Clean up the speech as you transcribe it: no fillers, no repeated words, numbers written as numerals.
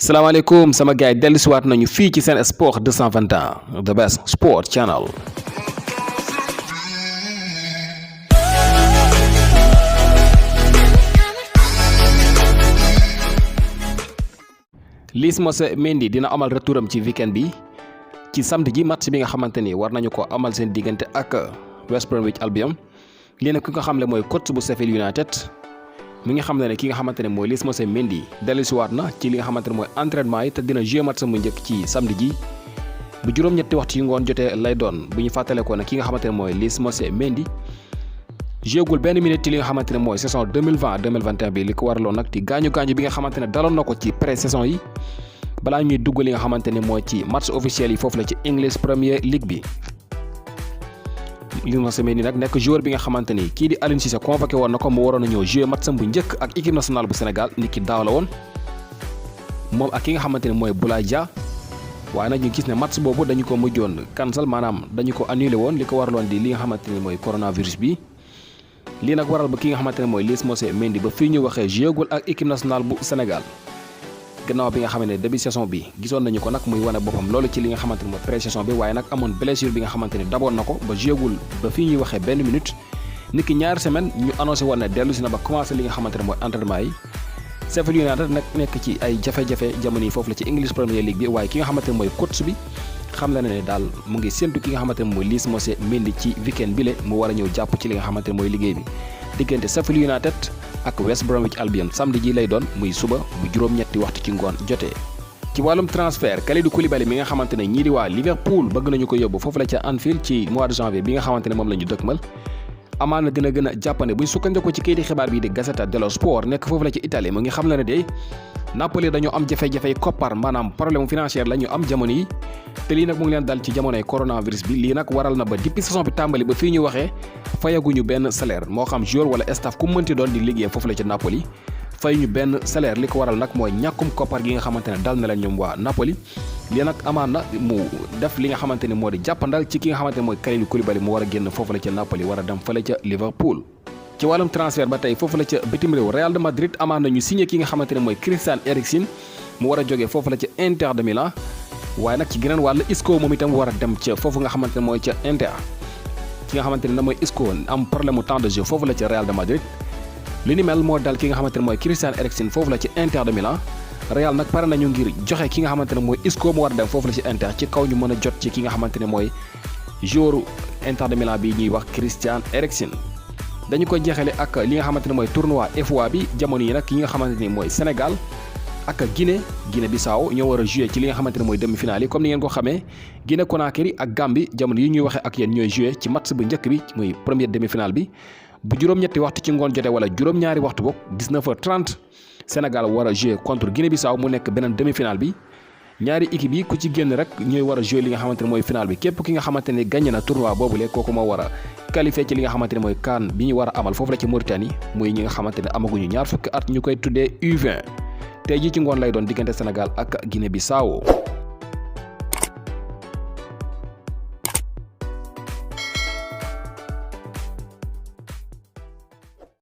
salaamaaleykum sama gars yi dellusiwaat nañu fii ci Sen Sport 221 the best sport channel. Lys Mousset Mendy dina amal retouram ci weekend bi ci samedi ji match bi nga xamante ni war nañu ko amal seen diggante ak West Bromwich Albion lii nag ki nga xam ne mooy coach bu Sheffield United. mi nga xam ne ki nga xamante ne mooy Lys Mousset Mendy dellusiwaat na ci li nga xamante ne mooy entraînement yi te dina jouer match mu njëkk ci samedi ji bu juróom-ñetti waxtu yi ngoon jotee lay doon bu ñu fàttale ko ne ki nga xamante ne mooy Lys Mousset Mendy jéegul benn minute ci li nga xamante ne mooy saison 2020-2021 bi li ko waraloon nag di gaañu bi nga xamante ne daloon na ko ci pré-saison yi balaa ñuy dugg li nga xamante ne mooy ci match officiel yi foofu la ci English Premier League bi. Lys Mousset Mendy nag nekk joueur bi nga xamante ni kii di Aliou Cissé convoqué woon na ko mu waroon a ñëw jouer match bu njëkk ak équipe nationale bu Sénégal ni ki daaw la woon moom ak ki nga xamante ne mooy Boulaye Dia waaye nag ñu gis ne match boobu dañu ko mujjoon cancel maanaam dañu ko annulé woon li ko waraloon di li nga xamante ne mooy coronavirus bi. lii nag waral ba ki nga xamante ne mooy Lys Mousset Mendy ba fii ñu waxee jouegul ak équipe nationale bu Sénégal gannaaw bi nga xam ne début saison bi gisoon nañu ko nag muy wane boppam loolu ci li nga xamante ne mooy pré-saison bi waaye nag amoon blessure bi nga xamante ne daboon na ko ba jouegul ba fii ñuy waxee benn minute niki ñaari semaine ñu annoncé woon ne dellu si na ba commencé li nga xamante ne mooy entraînement yi. Sheffield United nag nekk ci ay jafe-jafe jamono yi foofu la ci English Premier League bi waaye ki nga xamante ne mooy coach bi xam la ne daal mu ngi séntu ki nga xamante ne mooy Lys Mousset Mendy ci weekend bi le mu war a ñëw jàpp ci li nga xamante ne mooy liggéey bi diggante Sheffield United ak West Bromwich Albion samedi ji lay doon muy suba bu juróom-ñetti waxtu ci ngoon jotee. ci wàllum transfert Kalidou Koulibaly mi nga xamante ne ñii di waa Liverpool bëgg nañu ko yóbbu foofu la ca Anfield ci mois de janvier bi nga xamante ne moom la ñu dëkkmal amaana dina gën a jàppane buñ sukkandikoo ci kayiti xibaar bii di Gazzetta dello Sport nekk foofu la ci Italie mu ngi xam la ne de Napoli dañoo am jafe-jafey koppar maanaam problème financier la ñu am jamono yi te lii nag mu ngi leen dal ci jamonoy coronavirus bi lii nag waral na ba depuis saison bi tàmbali ba fii ñu waxee fayaguñu benn salaire moo xam joueur wala staff ku mënti doon di liggéey foofu la ci Napoli fayuñu benn salaire li ko waral nag mooy ñàkkum koppar gi nga xamante ne dal na leen ñoom waa Napoli lii nag amaan na mu def li nga xamante ne moo di jàppandal ci ki nga xamante ne mooy Kalidou Koulibaly mu war a génn foofu la ca Napoli war a dem fële ca Liverpool. ci wàllum transfert ba tey foofu la ca bitim réew Real de Madrid amaan na ñu signé ki nga xamante ne mooy Christian Eriksen mu war a jógee foofu la ca Inter de Milan waaye nag ci geneen wàll Isco moom itam war a dem ca foofu nga xamante ne mooy ca Inter ki nga xamante ne mooy Isco am problème mu temps de jeu foofu la ca Real de Madrid li ni mel moo dal ki nga xamante ne mooy Christian Eriksen foofu la ci Inter de Milan Real nag pare nañu ngir joxe ki nga xamante ne mooy Isco mu war a dem foofu la ci Inter ci kaw ñu mën a jot ci ki nga xamante ne mooy joueur Inter de Milan bi ñuy wax Christian Eriksen. dañu ko jeexale ak li nga xamante ne mooy tournoi FA bi jamono yi nag ki nga xamante ni mooy Sénégal ak Guinée Bissau ñoo war a joué ci li nga xamante ne mooy demi-finale yi comme ni ngeen ko xamee Guinée Conakry ak Gambie jamono yi ñuy waxee ak yéen ñooy joué ci match bu njëkk bi muy première demi-finale bi bu juróom-ñetti waxtu ci ngoon jotee wala juróom-ñaari waxtu boog 19h30 Sénégal war a joué contre Guinée Bissau mu nekk beneen demi-finale bi ñaari équipe yi ku ci génn rek ñooy war a joué li nga xamante ne mooy finale bi képp ki nga xamante ne gagné na tournoi boobule kooku moo war a qualifié ci li nga xamante ne mooy CAN bi ñu war a amal foofu la ci Mauritanie muy ñi nga xamante ne amaguñu ñaar fukki at ñu koy tuddee U20 tey jii ci ngoon lay doon diggante Sénégal ak Guinée Bissau